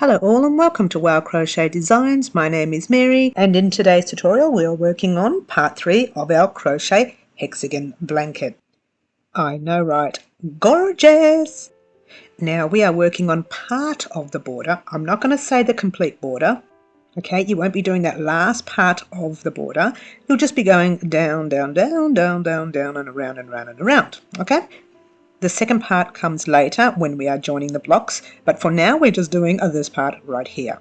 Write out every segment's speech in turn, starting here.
Hello all and welcome to Crochet Designs. My name is Mary and in today's tutorial we are working on part 3 of our Crochet Hexagon Blanket. I know, right? Gorgeous! Now we are working on part of the border. I'm not going to say the complete border. Okay, you won't be doing that last part of the border. You'll just be going down, down, down, down, down, down and around and around and around. Okay? The second part comes later when we are joining the blocks, but for now we're just doing this part right here.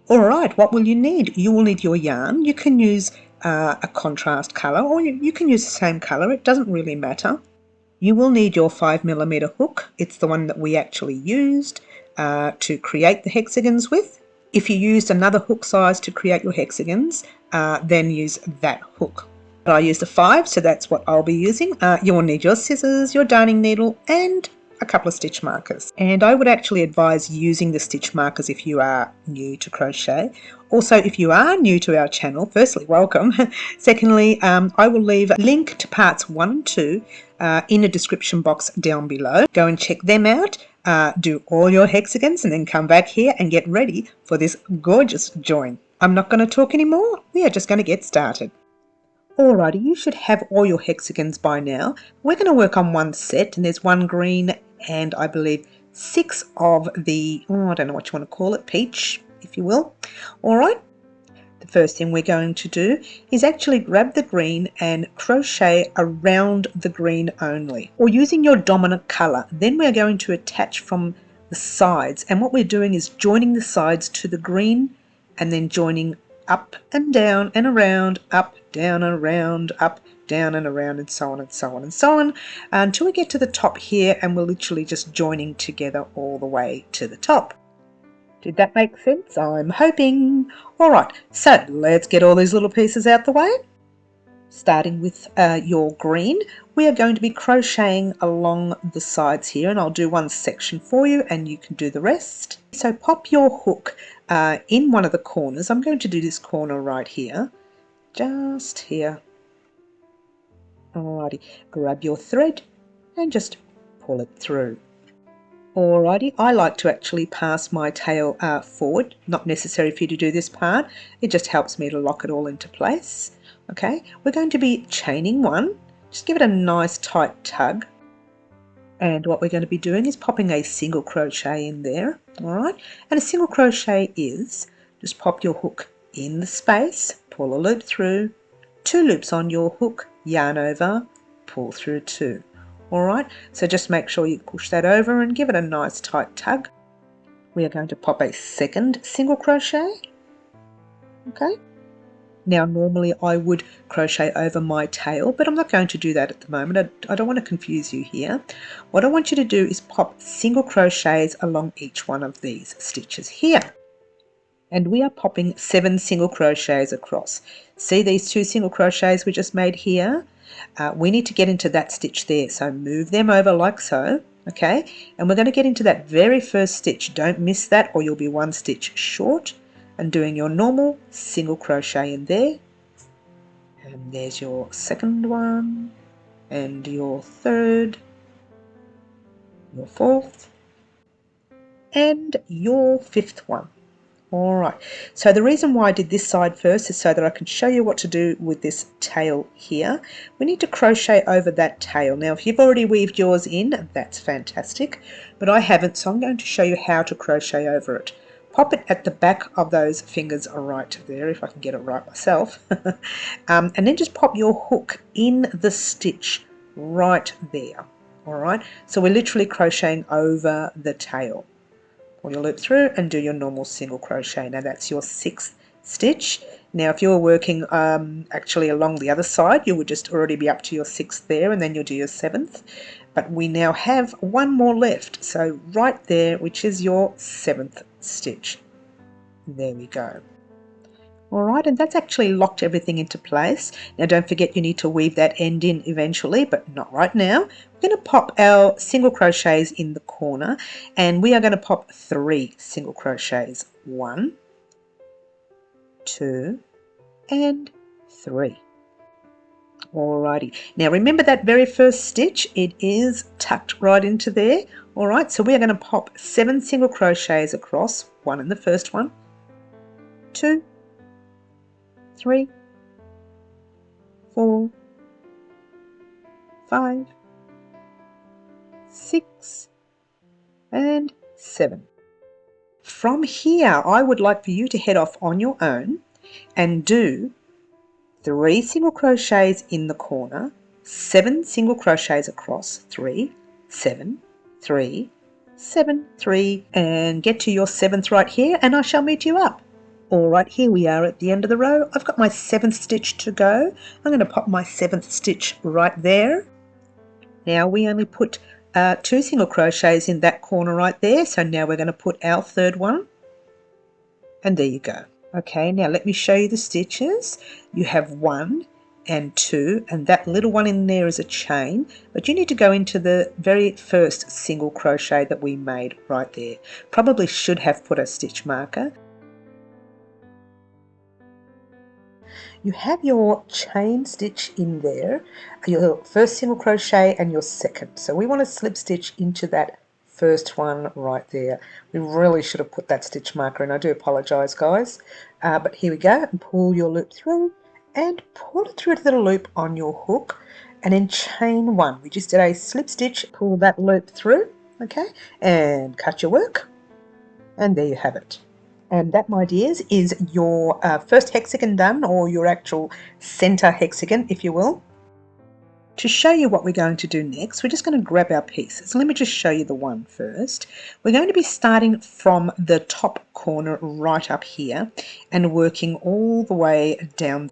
Alright, what will you need? You will need your yarn. You can use a contrast colour or you can use the same colour, it doesn't really matter. You will need your 5mm hook. It's the one that we actually used to create the hexagons with. If you used another hook size to create your hexagons, then use that hook. I used a 5, so that's what I'll be using. You will need your scissors, your darning needle and a couple of stitch markers. And I would actually advise using the stitch markers if you are new to crochet. Also, if you are new to our channel, firstly, welcome. Secondly, I will leave a link to parts 1 and 2 in the description box down below. Go and check them out, do all your hexagons and then come back here and get ready for this gorgeous join. I'm not going to talk anymore. We are just going to get started. Alrighty, you should have all your hexagons by now. We're going to work on one set and there's one green and I believe 6 of the, I don't know what you want to call it, peach, if you will. Alright, the first thing we're going to do is actually grab the green and crochet around the green only, or using your dominant colour. Then we're going to attach from the sides, and what we're doing is joining the sides to the green and then joining up and down and around, up, down and around, up, down and around, and so on and so on and so on until we get to the top here, and we're literally just joining together all the way to the top. Did that make sense? I'm hoping. Alright, so let's get all these little pieces out the way. Starting with your green, we are going to be crocheting along the sides here, and I'll do one section for you and you can do the rest. So pop your hook in one of the corners. I'm going to do this corner right here, just here. Alrighty, grab your thread and just pull it through. Alrighty, I like to actually pass my tail forward. Not necessary for you to do this part, it just helps me to lock it all into place. Okay, we're going to be chaining one, just give it a nice tight tug. And what we're going to be doing is popping a single crochet in there. Alright, and a single crochet is just pop your hook in the space, pull a loop through, 2 loops on your hook, yarn over, pull through 2. Alright, so just make sure you push that over and give it a nice tight tug. We are going to pop a second single crochet. Okay. Now normally I would crochet over my tail, but I'm not going to do that at the moment. I don't want to confuse you here. What I want you to do is pop single crochets along each one of these stitches here. And we are popping 7 single crochets across. See these 2 single crochets we just made here? We need to get into that stitch there, so move them over like so. Okay, and we're going to get into that very first stitch. Don't miss that or you'll be 1 stitch short. And doing your normal single crochet in there, and there's your second one and your third, your fourth and your 5th one. Alright, so the reason why I did this side first is so that I can show you what to do with this tail here. We need to crochet over that tail. Now if you've already weaved yours in, that's fantastic, but I haven't, so I'm going to show you how to crochet over it. Pop it at the back of those fingers right there, if I can get it right myself. And then just pop your hook in the stitch right there. Alright, so we're literally crocheting over the tail. Pull your loop through and do your normal single crochet. Now that's your 6th stitch. Now if you're working actually along the other side, you would just already be up to your 6th there, and then you'll do your 7th. But we now have 1 more left, so right there, which is your 7th stitch. There we go. Alright, and that's actually locked everything into place. Now don't forget you need to weave that end in eventually, but not right now. We're going to pop our single crochets in the corner, and we are going to pop 3 single crochets. 1, 2 and 3. Alrighty, now remember that very first stitch, it is tucked right into there. Alright, so we are going to pop 7 single crochets across. 1 in the first one, 2, 3, 4, 5, 6, and 7. From here, I would like for you to head off on your own and do 3 single crochets in the corner, 7 single crochets across, 3, 7, 3, 7, 3, and get to your 7th right here, and I shall meet you up. All right, here we are at the end of the row. I've got my 7th stitch to go. I'm going to pop my 7th stitch right there. Now we only put 2 single crochets in that corner right there, so now we're going to put our 3rd one, and there you go. Okay, now let me show you the stitches. You have 1 and 2, and that little one in there is a chain, but you need to go into the very first single crochet that we made right there. Probably should have put a stitch marker. You have your chain stitch in there, your first single crochet and your second. So we want to slip stitch into that first one right there. We really should have put that stitch marker in. I do apologize, guys. But here we go, and pull your loop through and pull it through to the loop on your hook, and then chain 1. We just did a slip stitch, pull that loop through, okay, and cut your work, and there you have it. And that, my dears, is your first hexagon done, or your actual center hexagon, if you will. To show you what we're going to do next, we're just going to grab our pieces. Let me just show you the one first. We're going to be starting from the top corner right up here and working all the way down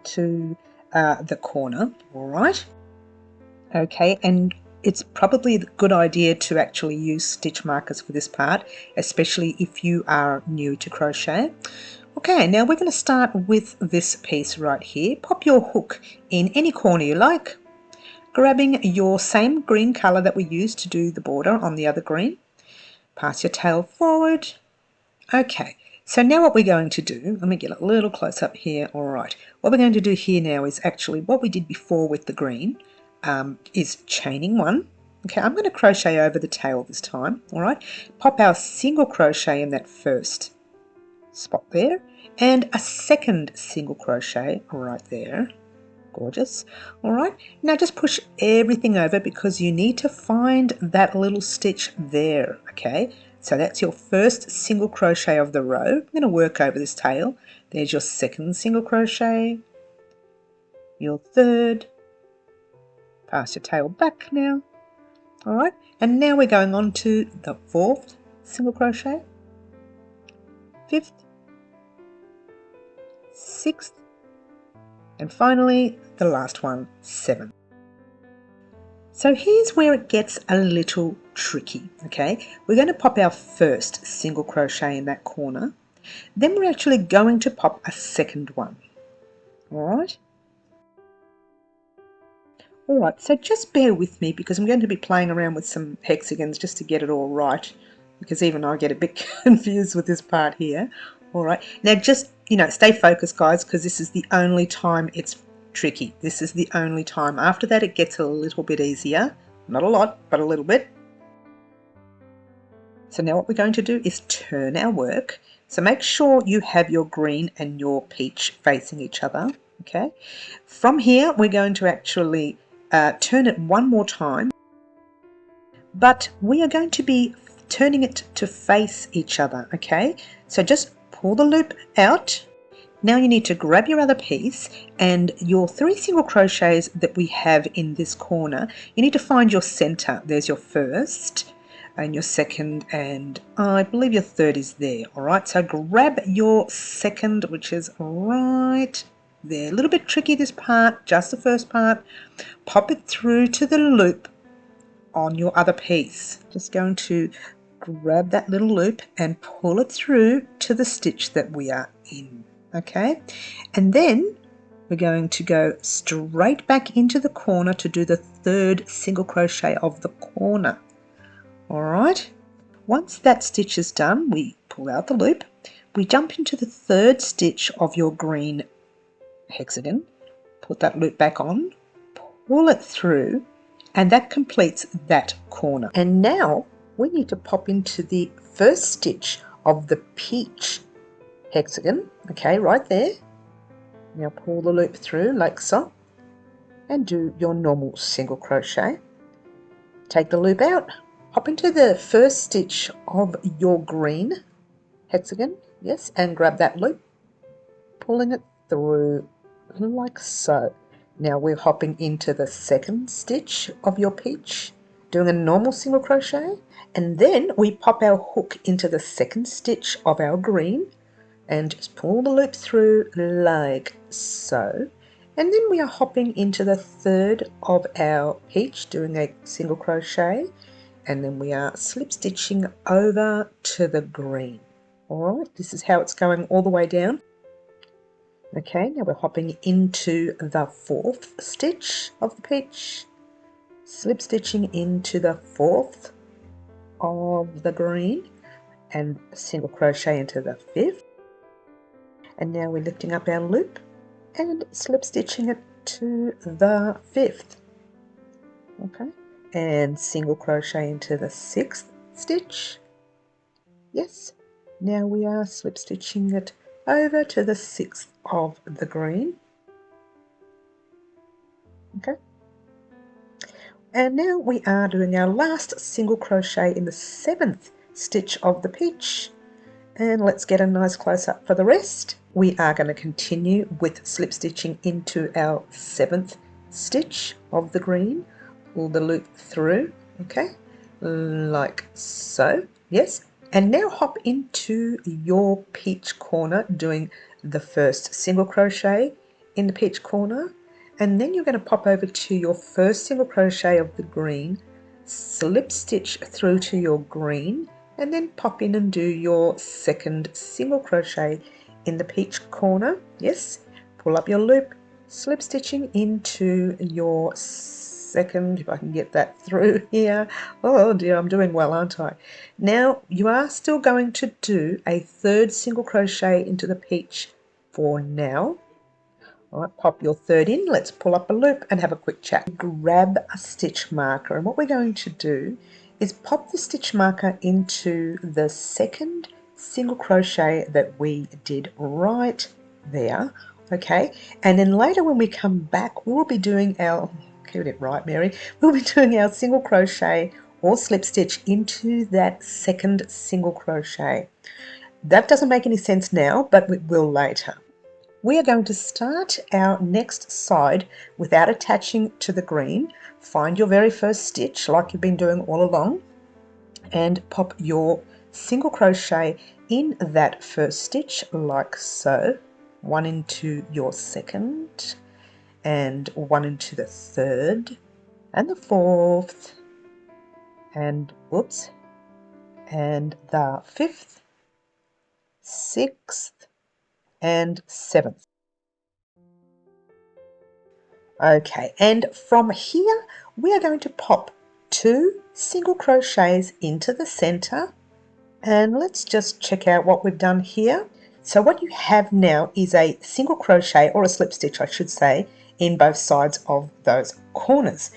to the corner, all right? Okay, and it's probably a good idea to actually use stitch markers for this part, especially if you are new to crochet. Okay, now we're going to start with this piece right here. Pop your hook in any corner you like, grabbing your same green colour that we used to do the border on the other green. Pass your tail forward. Okay, so now what we're going to do, let me get a little close up here. All right, what we're going to do here now is actually what we did before with the green, is chaining 1. Okay, I'm going to crochet over the tail this time. All right, pop our single crochet in that first spot there, and a second single crochet right there. Gorgeous. All right, now just push everything over because you need to find that little stitch there. Okay, so that's your first single crochet of the row. I'm going to work over this tail. There's your second single crochet, your third. Pass your tail back now. All right, and now we're going on to the 4th single crochet, 5th, 6th, and finally the last one, 7th. So here's where it gets a little tricky. Okay, we're going to pop our first single crochet in that corner, then we're actually going to pop a second one. All right. All right, so just bear with me because I'm going to be playing around with some hexagons just to get it all right, because even I get a bit confused with this part here. All right, now just, stay focused, guys, because this is the only time it's tricky. This is the only time. After that, it gets a little bit easier. Not a lot, but a little bit. So now what we're going to do is turn our work. So make sure you have your green and your peach facing each other. Okay, from here, we're going to actually turn it one more time, but we are going to be turning it to face each other. Okay, so just pull the loop out. Now you need to grab your other piece and your 3 single crochets that we have in this corner. You need to find your center. There's your first and your second, and I believe your third is there. All right, so grab your second, which is right there. A little bit tricky, this part, just the first part. Pop it through to the loop on your other piece. Just going to grab that little loop and pull it through to the stitch that we are in. Okay, and then we're going to go straight back into the corner to do the 3rd single crochet of the corner. All right, once that stitch is done, we pull out the loop, we jump into the 3rd stitch of your green hexagon, put that loop back on, pull it through, and that completes that corner. And now we need to pop into the first stitch of the peach hexagon, okay, right there. Now pull the loop through like so and do your normal single crochet. Take the loop out, hop into the first stitch of your green hexagon, yes, and grab that loop, pulling it through like so. Now we're hopping into the second stitch of your peach, doing a normal single crochet, and then we pop our hook into the second stitch of our green and just pull the loop through like so. And then we are hopping into the third of our peach, doing a single crochet, and then we are slip stitching over to the green. Alright, this is how it's going all the way down. Okay, now we're hopping into the fourth stitch of the peach, slip stitching into the fourth of the green, and single crochet into the fifth. And now we're lifting up our loop and slip stitching it to the fifth. Okay, and single crochet into the sixth stitch. Yes, now we are slip stitching it over to the sixth of the green. Okay, and now we are doing our last single crochet in the seventh stitch of the peach. And let's get a nice close-up for the rest. We are going to continue with slip stitching into our seventh stitch of the green. Pull the loop through, okay, like so, yes. And now hop into your peach corner, doing the first single crochet in the peach corner, and then you're going to pop over to your first single crochet of the green, slip stitch through to your green, and then pop in and do your second single crochet in the peach corner. Yes, pull up your loop, slip stitching into your second, if I can get that through here. Oh dear, I'm doing well, aren't I? Now you are still going to do a third single crochet into the peach for now. All right, pop your third in, let's pull up a loop and have a quick chat. Grab a stitch marker, and what we're going to do is pop the stitch marker into the second single crochet that we did right there, okay? And then later when we come back, we will be doing our, get it right, Mary, we'll be doing our single crochet or slip stitch into that second single crochet. That doesn't make any sense now, but it will later. We are going to start our next side without attaching to the green. Find your very first stitch like you've been doing all along and pop your single crochet in that first stitch like so. One into your second and one into the third and the fourth and whoops and the fifth, sixth and seventh. Okay, and from here we are going to pop 2 single crochets into the center, and let's just check out what we've done here. So what you have now is a single crochet, or a slip stitch I should say, in both sides of those corners.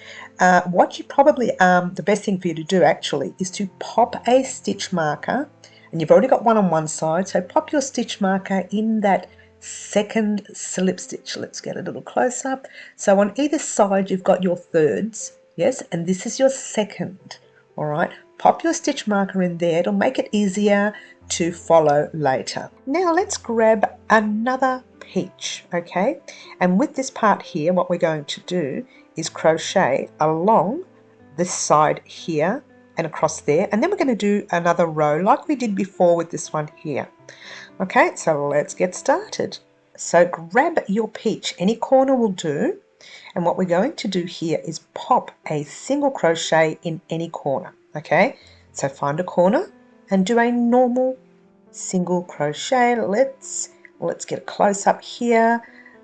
What you probably, the best thing for you to do actually is to pop a stitch marker, and you've already got one on one side, so pop your stitch marker in that second slip stitch. Let's get a little close up. So on either side you've got your thirds, yes, and this is your second. All right, pop your stitch marker in there, it'll make it easier to follow later. Now let's grab another peach, okay, and with this part here what we're going to do is crochet along this side here and across there, and then we're going to do another row like we did before with this one here. Okay, so let's get started. So grab your peach, any corner will do, and what we're going to do here is pop a single crochet in any corner. Okay, so find a corner and do a normal single crochet. Let's get a close up here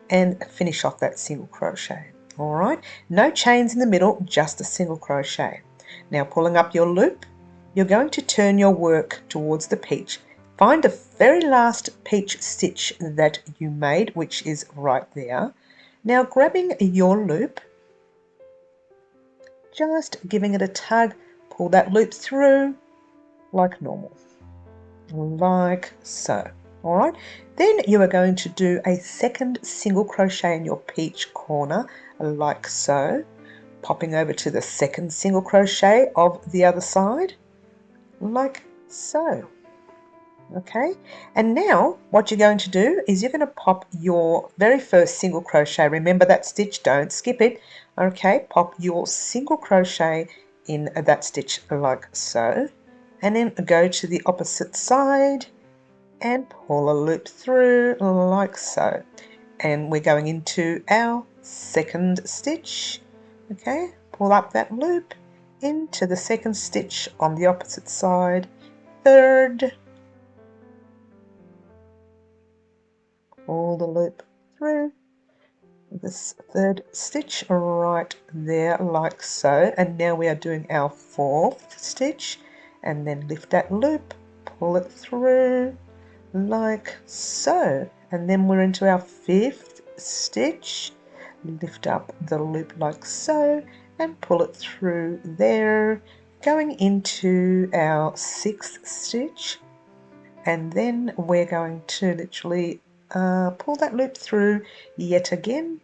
and finish off that single crochet. All right, no chains in the middle, just a single crochet. Now pulling up your loop, you're going to turn your work towards the peach. Find the very last peach stitch that you made, which is right there. Now grabbing your loop, just giving it a tug, pull that loop through like normal. like so. Alright, then you are going to do a second single crochet in your peach corner like so, popping over to the second single crochet of the other side like so. Okay, and now what you're going to do is you're going to pop your very first single crochet. Remember that stitch, don't skip it. Okay, pop your single crochet in that stitch like so, and then go to the opposite side and pull a loop through like so, and we're going into our second stitch. Okay, pull up that loop into the second stitch on the opposite side, third, pull the loop through this third stitch right there like so, and now we are doing our fourth stitch, and then lift that loop, pull it through like so, and then we're into our fifth stitch, lift up the loop like so and pull it through there, going into our sixth stitch, and then we're going to literally pull that loop through yet again,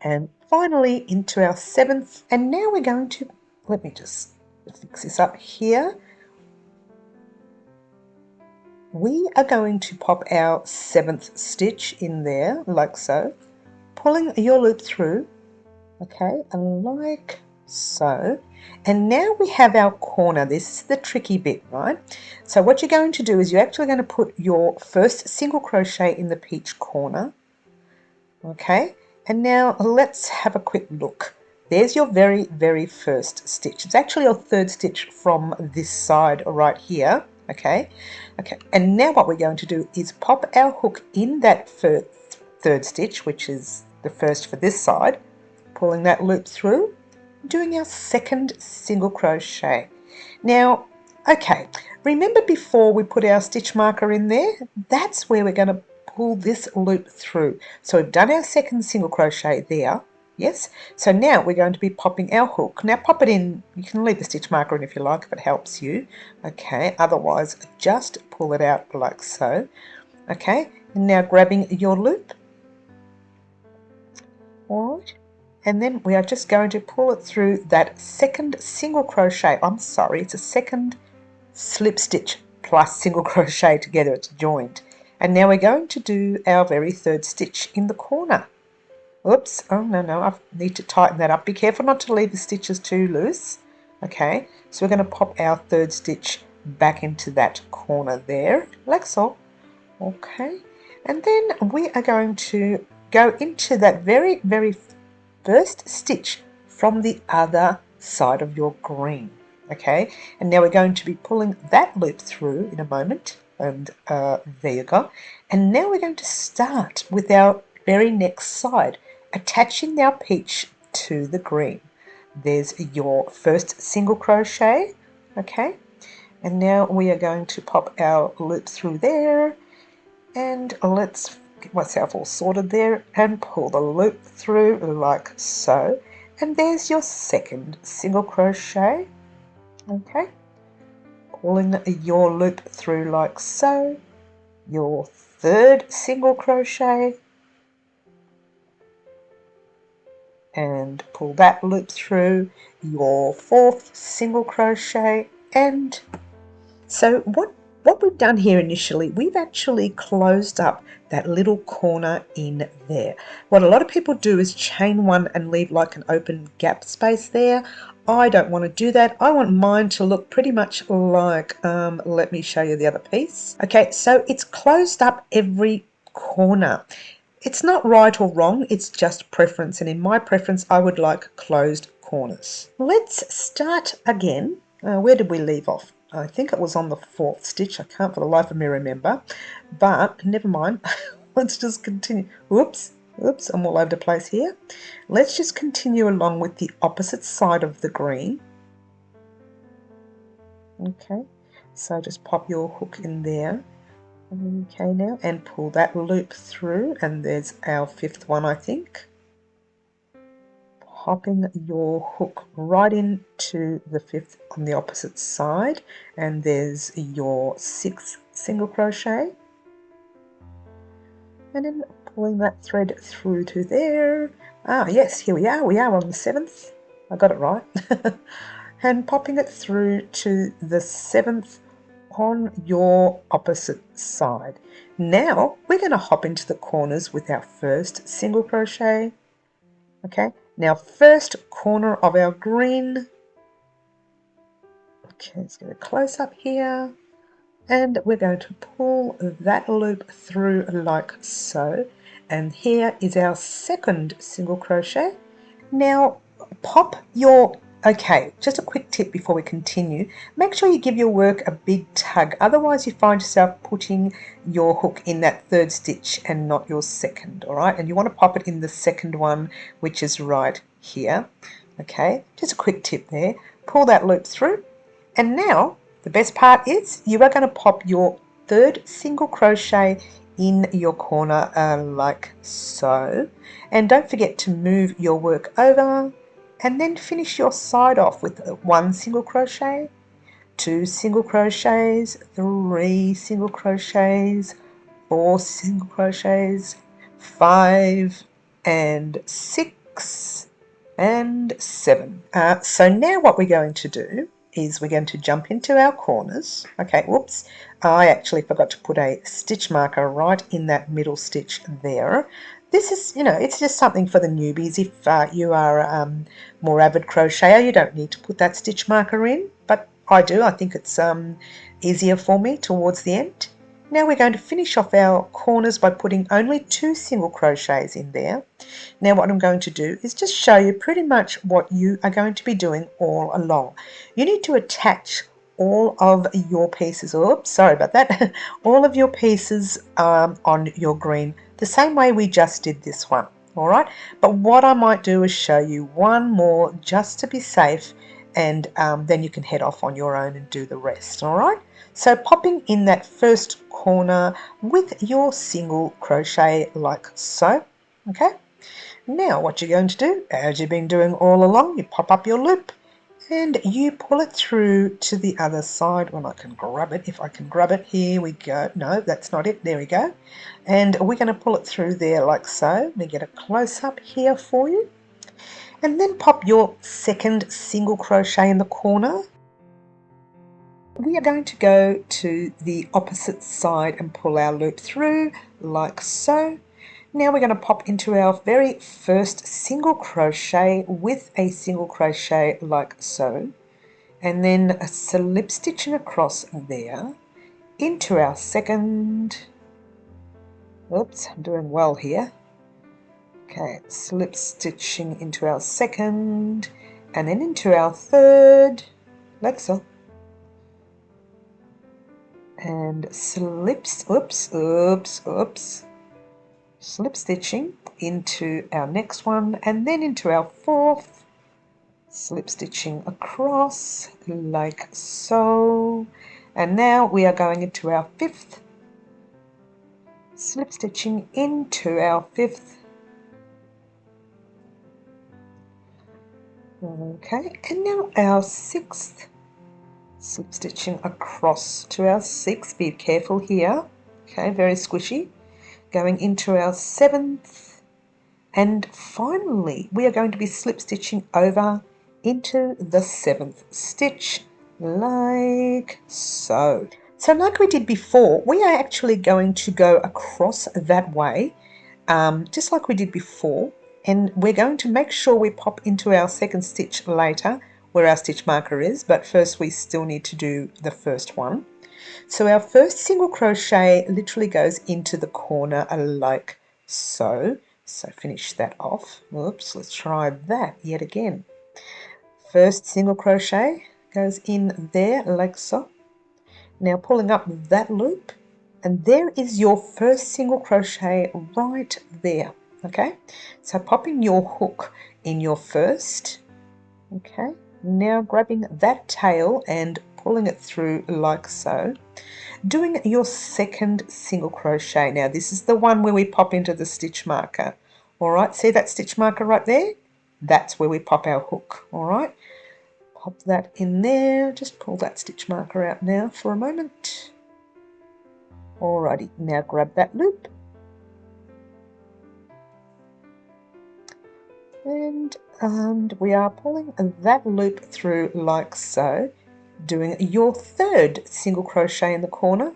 and finally into our seventh. And now we're going to, let me just fix this up here, we are going to pop our seventh stitch in there like so, pulling your loop through, okay, like so. And now we have our corner. This is the tricky bit, right? So what you're going to do is you're actually going to put your first single crochet in the peach corner, okay, and now let's have a quick look. There's your very first stitch. It's actually your third stitch from this side right here, okay, and now what we're going to do is pop our hook in that third stitch, which is the first for this side, pulling that loop through, doing our second single crochet. Now, okay, remember before we put our stitch marker in there? That's where we're going to pull this loop through. So we've done our second single crochet there, yes? So now we're going to be popping our hook. Now pop it in, you can leave the stitch marker in if you like, if it helps you, okay? Otherwise, just pull it out like so, okay? And now grabbing your loop, all right? And then we are just going to pull it through that second single crochet. I'm sorry, it's a second slip stitch plus single crochet together, it's joined. And now we're going to do our very third stitch in the corner. Oops, oh no, I need to tighten that up. Be careful not to leave the stitches too loose. Okay, so we're going to pop our third stitch back into that corner there, like so. Okay, and then we are going to go into that very first stitch from the other side of your green. Okay, and now we're going to be pulling that loop through in a moment, and there you go. And now we're going to start with our very next side, attaching our peach to the green. There's your first single crochet, okay, and now we are going to pop our loop through there, and let's get myself all sorted there and pull the loop through like so, and there's your second single crochet, okay, pulling your loop through like so, your third single crochet, and pull that loop through, your fourth single crochet. And so what we've done here initially, we've actually closed up that little corner in there. What a lot of people do is chain one and leave like an open gap space there. I don't want to do that. I want mine to look pretty much like, let me show you the other piece. Okay, so it's closed up every corner. It's not right or wrong, it's just preference, and in my preference I would like closed corners. Let's start again. Where did we leave off? I think it was on the fourth stitch. I can't for the life of me remember, but never mind. Let's just continue. Oops, I'm all over the place here. Let's just continue along with the opposite side of the green. Okay, so just pop your hook in there. Okay, now, and pull that loop through, and there's our fifth one, I think. popping your hook right into the 5th on the opposite side, and there's your 6th single crochet, and then pulling that thread through to there. Ah yes, here we are on the 7th, I got it right. And popping it through to the 7th on your opposite side. Now we're going to hop into the corners with our first single crochet. Okay, now first corner of our green. Okay, let's get a close up here, and we're going to pull that loop through like so, and here is our second single crochet. Now pop your, okay, just a quick tip before we continue, make sure you give your work a big tug, otherwise you find yourself putting your hook in that 3rd stitch and not your 2nd, all right? And you want to pop it in the 2nd one, which is right here. Okay, just a quick tip there. Pull that loop through, and now the best part is you are going to pop your 3rd single crochet in your corner like so, and don't forget to move your work over, and then finish your side off with 1 single crochet, 2 single crochets, 3 single crochets, 4 single crochets, 5 and 6 and 7. So now what we're going to do is we're going to jump into our corners. Okay, whoops, I actually forgot to put a stitch marker right in that middle stitch there. This is, you know, it's just something for the newbies. If you are a more avid crocheter, you don't need to put that stitch marker in, but I do. I think it's easier for me towards the end. Now we're going to finish off our corners by putting only 2 single crochets in there. Now what I'm going to do is just show you pretty much what you are going to be doing all along. You need to attach all of your pieces, oops, sorry about that, all of your pieces on your green, the same way we just did this one, all right? But what I might do is show you one more just to be safe, and then you can head off on your own and do the rest, all right? So popping in that first corner with your single crochet like so, okay? Now what you're going to do, as you've been doing all along, you pop up your loop and you pull it through to the other side. When I can grab it, if I can grab it, here we go. No, that's not it, there we go. And we're going to pull it through there like so. Let me get a close up here for you. And then pop your second single crochet in the corner. We are going to go to the opposite side and pull our loop through like so. Now we're going to pop into our very first single crochet with a single crochet like so, and then slip stitching across there into our second, oops, I'm doing well here, okay, slip stitching into our second, and then into our third like so, and slips, oops, slip stitching into our next one, and then into our fourth, slip stitching across like so, and now we are going into our fifth, slip stitching into our fifth, okay, and now our sixth, slip stitching across to our sixth, be careful here, okay, very squishy, going into our seventh, and finally we are going to be slip stitching over into the seventh stitch like so. So like we did before, we are actually going to go across that way, just like we did before, and we're going to make sure we pop into our second stitch later where our stitch marker is, but first we still need to do the first one. So our first single crochet literally goes into the corner like so. So finish that off. Oops, let's try that yet again. First single crochet goes in there like so. Now pulling up that loop, and there is your first single crochet right there. Okay, so popping your hook in your first, okay, now grabbing that tail and pulling it through like so, doing your second single crochet. Now this is the one where we pop into the stitch marker. All right, see that stitch marker right there? that's where we pop our hook. All right, pop that in there. Just pull that stitch marker out now for a moment. Alrighty, now grab that loop and we are pulling that loop through like so, doing your third single crochet in the corner,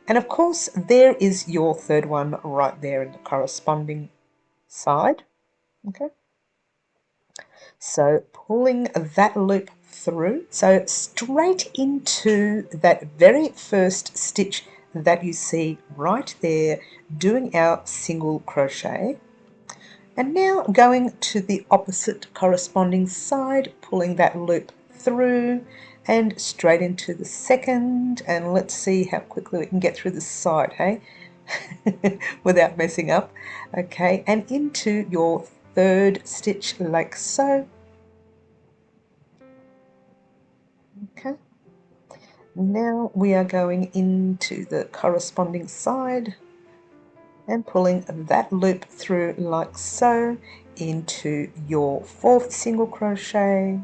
and of course there is your third one right there in the corresponding side. Okay, so pulling that loop through, so straight into that very first stitch that you see right there, doing our single crochet. And now going to the opposite corresponding side, pulling that loop through and straight into the second, and let's see how quickly we can get through the side, hey? Without messing up. Okay, and into your third stitch like so. Okay, now we are going into the corresponding side and pulling that loop through like so into your fourth single crochet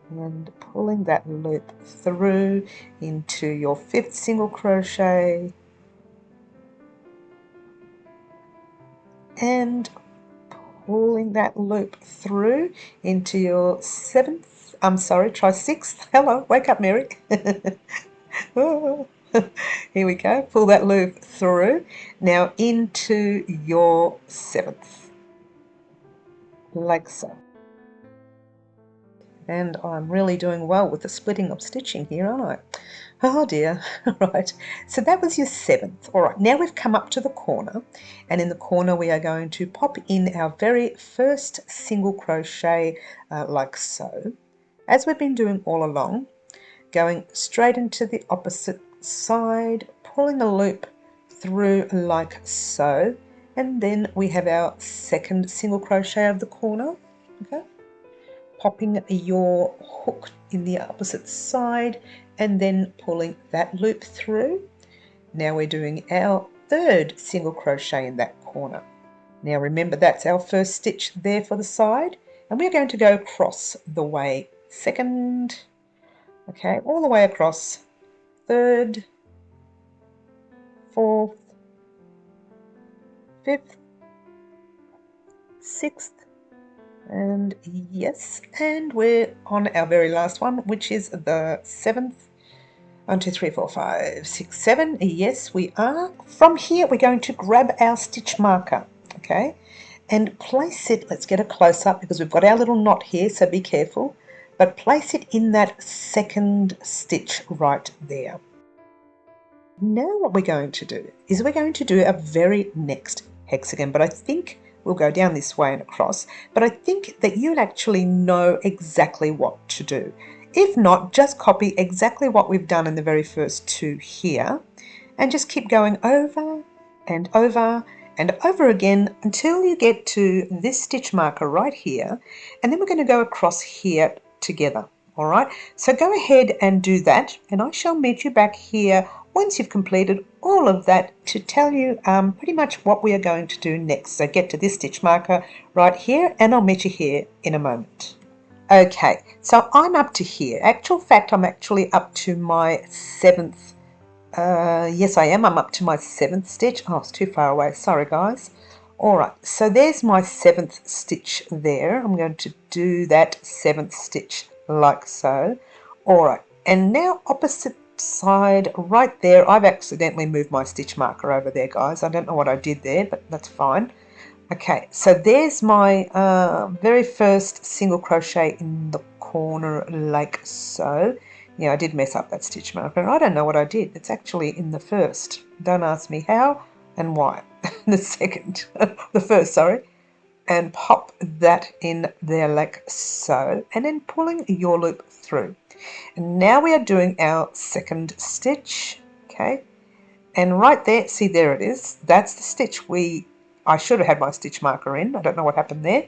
and pulling that loop through into your fifth single crochet and pulling that loop through into your seventh, try sixth. Hello, wake up, Mary. Oh. Here we go, pull that loop through, now into your seventh, like so. And I'm really doing well with the splitting of stitching here, aren't I? Oh dear. Right, so that was your seventh. All right, now we've come up to the corner, and in the corner we are going to pop in our very first single crochet like so, as we've been doing all along, going straight into the opposite side, pulling a loop through like so, and then we have our second single crochet of the corner. Okay, popping your hook in the opposite side and then pulling that loop through. Now we're doing our third single crochet in that corner. Now remember, that's our first stitch there for the side, and we're going to go across the way second, okay, all the way across, third, fourth, fifth, sixth, and yes, and we're on our very last one, which is the seventh. 1, 2, 3, 4, 5, 6, 7. Yes, we are. From here, we're going to grab our stitch marker, okay, and place it. Let's get a close up because we've got our little knot here, so be careful. But place it in that second stitch right there. Now what we're going to do is we're going to do our very next hexagon, but I think we'll go down this way and across, but I think that you'll actually know exactly what to do. If not, just copy exactly what we've done in the very first two here and just keep going over and over and over again until you get to this stitch marker right here, and then we're going to go across here together. All right, so go ahead and do that, and I shall meet you back here once you've completed all of that to tell you pretty much what we are going to do next. So get to this stitch marker right here, and I'll meet you here in a moment. Okay, so I'm up to here. Actual fact, I'm actually up to my seventh. Yes, I am. I'm up to my seventh stitch. Oh, it's too far away. Sorry, guys. All right, so there's my seventh stitch there. I'm going to do that seventh stitch like so. All right, and now opposite side right there. I've accidentally moved my stitch marker over there, guys. I don't know what I did there, but that's fine. Okay, so there's my very first single crochet in the corner like so. Yeah, I did mess up that stitch marker. I don't know what I did. It's actually in the first. Don't ask me how and why. The second, the first, sorry. And pop that in there like so, and then pulling your loop through. And now we are doing our second stitch, okay? And right there, see, there it is. That's the stitch I should have had my stitch marker in. I don't know what happened there.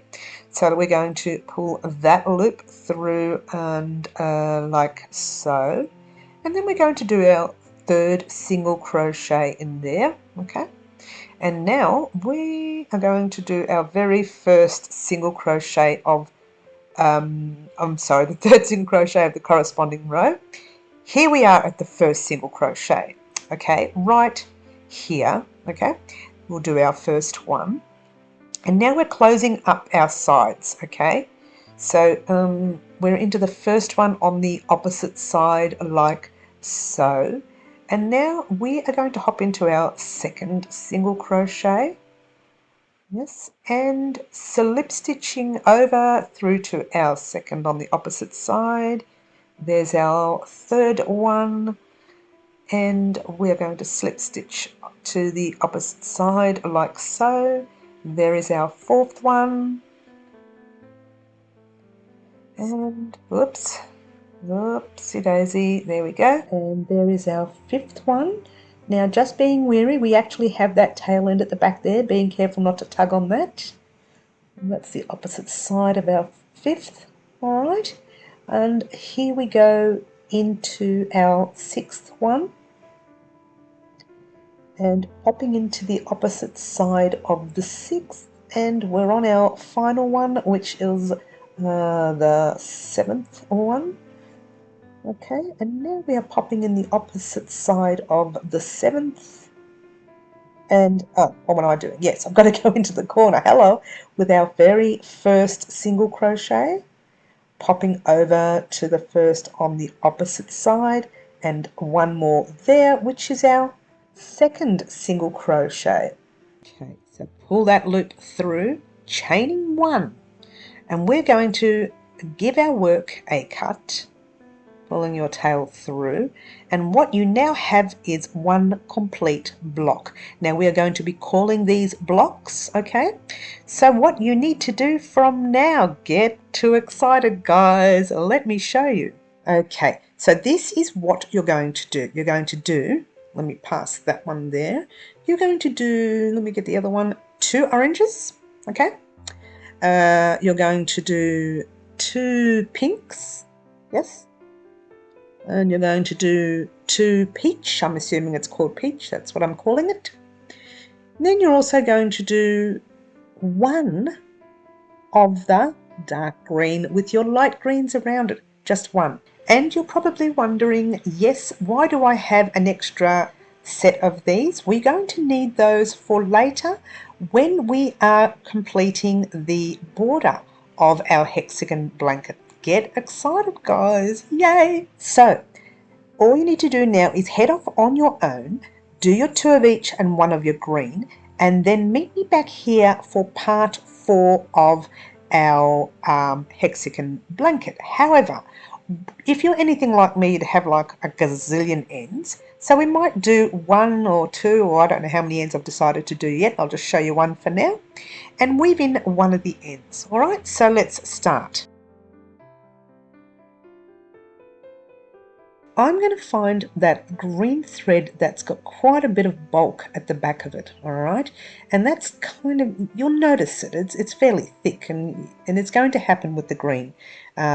So we're going to pull that loop through and like so. And then we're going to do our third single crochet in there, okay? And now we are going to do our very first single crochet of the third single crochet of the corresponding row. Here we are at the first single crochet, okay, right here, okay. We'll do our first one, and now we're closing up our sides, okay. So we're into the first one on the opposite side like so, and now we are going to hop into our second single crochet. Yes, and slip stitching over through to our second on the opposite side. There's our third one, and we're going to slip stitch to the opposite side like so. There is our fourth one, and whoopsie daisy, there we go, and there is our fifth one. Now, just being wary, we actually have that tail end at the back there, being careful not to tug on that. And that's the opposite side of our fifth. All right, and here we go into our sixth one, and popping into the opposite side of the sixth, and we're on our final one, which is the seventh one. Okay, and now we are popping in the opposite side of the seventh, and what am I doing? Yes, I've got to go into the corner, hello, with our very first single crochet, popping over to the first on the opposite side, and one more there, which is our second single crochet. Okay, so pull that loop through, chaining one, and we're going to give our work a cut, pulling your tail through, and what you now have is one complete block. Now we are going to be calling these blocks, okay? So what you need to do from now, get too excited guys, let me show you. Okay, so this is what you're going to do. You're going to do, let me pass that one there, you're going to do, let me get the other one, 2 oranges, okay? You're going to do 2 pinks, yes? And you're going to do 2 peach, I'm assuming it's called peach, that's what I'm calling it. And then you're also going to do 1 of the dark green with your light greens around it, just 1. And you're probably wondering, yes, why do I have an extra set of these? We're going to need those for later when we are completing the border of our hexagon blanket. Get excited guys, yay! So all you need to do now is head off on your own, do your 2 of each and 1 of your green, and then meet me back here for part 4 of our hexagon blanket. However, if you're anything like me, you'd have like a gazillion ends. So we might do 1 or 2, or I don't know how many ends I've decided to do yet. I'll just show you one for now and weave in 1 of the ends. All right, so let's start. I'm going to find that green thread that's got quite a bit of bulk at the back of it, all right? And that's kind of, you'll notice it, it's fairly thick, and it's going to happen with the green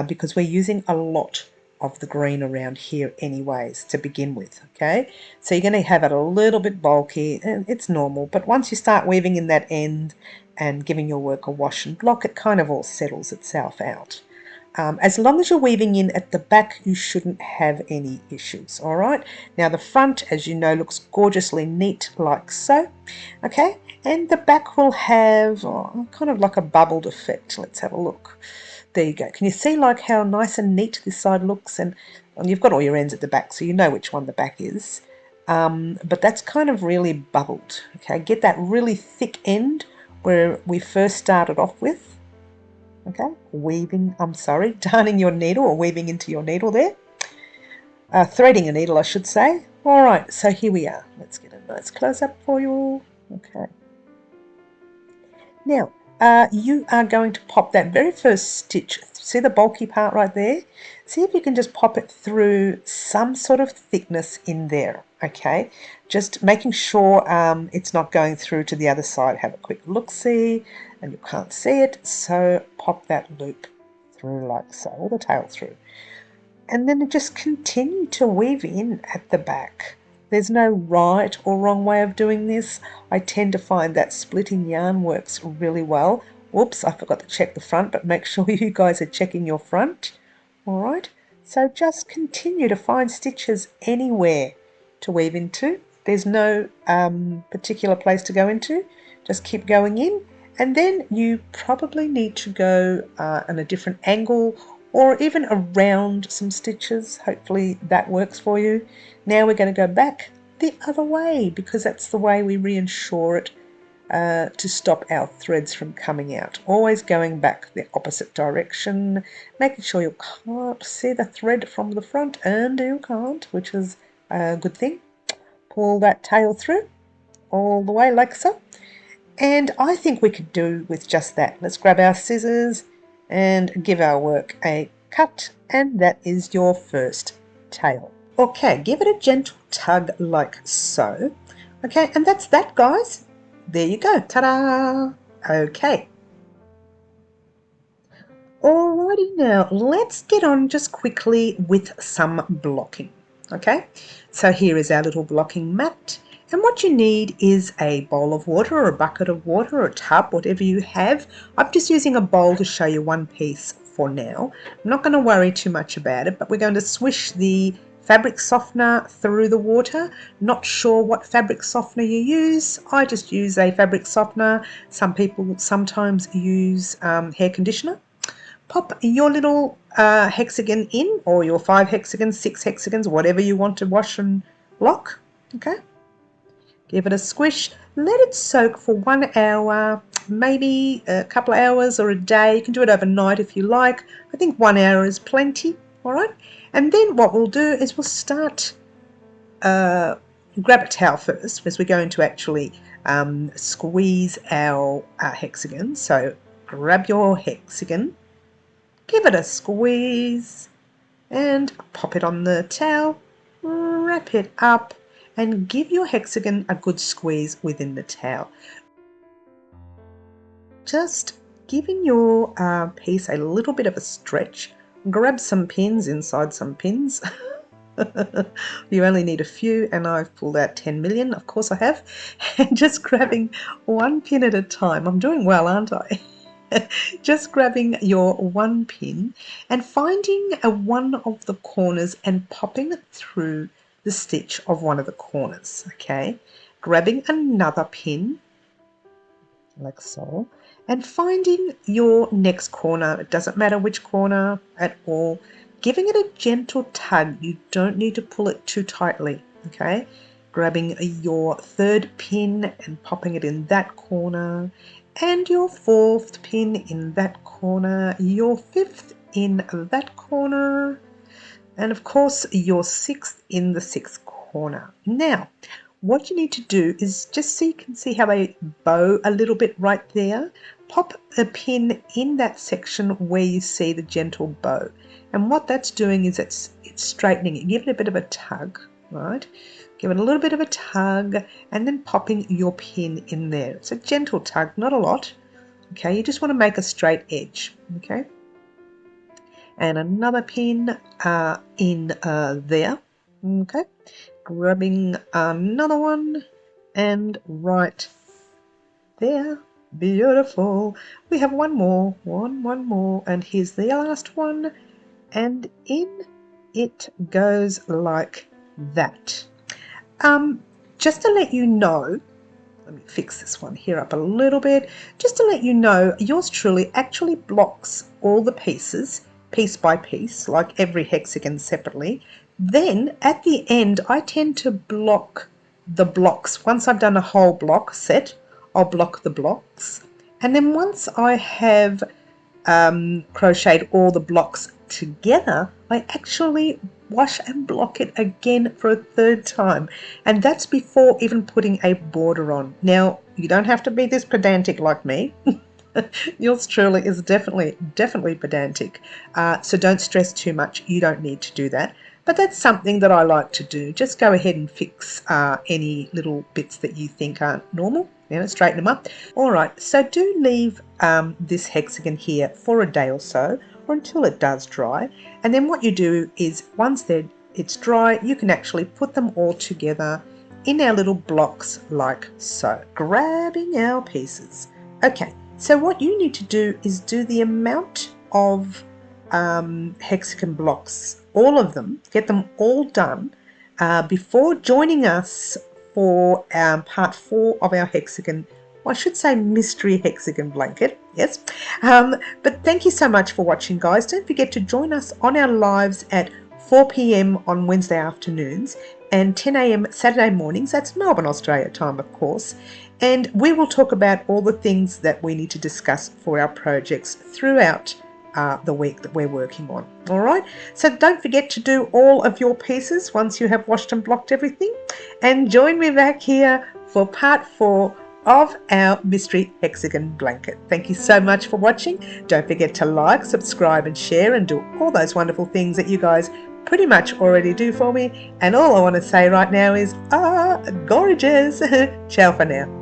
because we're using a lot of the green around here anyways to begin with, okay? So you're going to have it a little bit bulky, and it's normal, but once you start weaving in that end and giving your work a wash and block, it kind of all settles itself out. As long as you're weaving in at the back, you shouldn't have any issues, all right? Now the front, as you know, looks gorgeously neat like so, okay? And the back will have kind of like a bubbled effect. Let's have a look. There you go. Can you see like how nice and neat this side looks? And you've got all your ends at the back, so you know which one the back is. But that's kind of really bubbled, okay? Get that really thick end where we first started off with. Okay, darning your needle or weaving into your needle there. Threading a needle, I should say. All right, so here we are. Let's get a nice close-up for you all. Okay. Now, you are going to pop that very first stitch. See the bulky part right there? See if you can just pop it through some sort of thickness in there, okay? Just making sure it's not going through to the other side. Have a quick look-see, and you can't see it, so pop that loop through like so, or the tail through. And then just continue to weave in at the back. There's no right or wrong way of doing this. I tend to find that splitting yarn works really well. Whoops, I forgot to check the front, but make sure you guys are checking your front. Alright, so just continue to find stitches anywhere to weave into. There's no particular place to go into. Just keep going in, and then you probably need to go in a different angle or even around some stitches. Hopefully that works for you. Now we're going to go back the other way because that's the way we reinsure it to stop our threads from coming out. Always going back the opposite direction, making sure you can't see the thread from the front, and you can't, which is a good thing. Pull that tail through all the way like so. And I think we could do with just that. Let's grab our scissors and give our work a cut, and that is your first tail. Okay, give it a gentle tug like so. Okay, and that's that, guys. There you go. Ta-da! Okay. Alrighty, now let's get on just quickly with some blocking. Okay, so here is our little blocking mat. And what you need is a bowl of water or a bucket of water or a tub, whatever you have. I'm just using a bowl to show you one piece for now. I'm not going to worry too much about it, but we're going to swish the fabric softener through the water. Not sure what fabric softener you use. I just use a fabric softener. Some people sometimes use hair conditioner. Pop your little hexagon in, or your 5 hexagons, 6 hexagons, whatever you want to wash and block. Okay. Give it a squish, let it soak for 1 hour, maybe a couple of hours or a day. You can do it overnight if you like. I think 1 hour is plenty, all right? And then what we'll do is we'll start, grab a towel first because we're going to actually squeeze our hexagon. So grab your hexagon, give it a squeeze and pop it on the towel, wrap it up, and give your hexagon a good squeeze within the towel. Just giving your piece a little bit of a stretch. Grab some pins inside some pins. You only need a few, and I've pulled out 10 million, of course I have. And just grabbing one pin at a time. I'm doing well, aren't I? Just grabbing your one pin and finding one of the corners and popping it through the stitch of one of the corners. Okay, grabbing another pin like so and finding your next corner. It doesn't matter which corner at all, giving it a gentle tug. You don't need to pull it too tightly. Okay, grabbing your third pin and popping it in that corner, and your fourth pin in that corner, your fifth in that corner, and of course your sixth in the sixth corner. Now what you need to do is, just so you can see how they bow a little bit right there, pop a pin in that section where you see the gentle bow, and what that's doing is it's straightening it. Give it a bit of a tug, right? Give it a little bit of a tug and then popping your pin in there. It's a gentle tug, not a lot. Okay, you just want to make a straight edge. Okay, and another pin in there. Okay, grabbing another one and right there. Beautiful. We have one more, one more, and here's the last one, and in it goes like that. Just to let you know, let me fix this one here up a little bit, just to let you know, yours truly actually blocks all the pieces, piece by piece, like every hexagon separately. Then at the end, I tend to block the blocks. Once I've done a whole block set, I'll block the blocks. And then once I have crocheted all the blocks together, I actually wash and block it again for a third time, and that's before even putting a border on. Now you don't have to be this pedantic like me. Yours truly is definitely pedantic, so don't stress too much. You don't need to do that, but that's something that I like to do. Just go ahead and fix any little bits that you think aren't normal, you know, straighten them up. Alright, so do leave this hexagon here for a day or so, or until it does dry, and then what you do is, once they're it's dry, you can actually put them all together in our little blocks like so. Grabbing our pieces. Okay, so what you need to do is do the amount of hexagon blocks, all of them, get them all done before joining us for part 4 of our hexagon, I should say Mystery Hexagon Blanket, yes. But thank you so much for watching, guys. Don't forget to join us on our lives at 4 p.m. on Wednesday afternoons and 10 a.m. Saturday mornings. That's Melbourne, Australia time, of course. And we will talk about all the things that we need to discuss for our projects throughout the week that we're working on. All right, so don't forget to do all of your pieces once you have washed and blocked everything, and join me back here for part 4 of our Mystery Hexagon Blanket. Thank you so much for watching. Don't forget to like, subscribe and share and do all those wonderful things that you guys pretty much already do for me. And all I want to say right now is gorgeous. Ciao for now.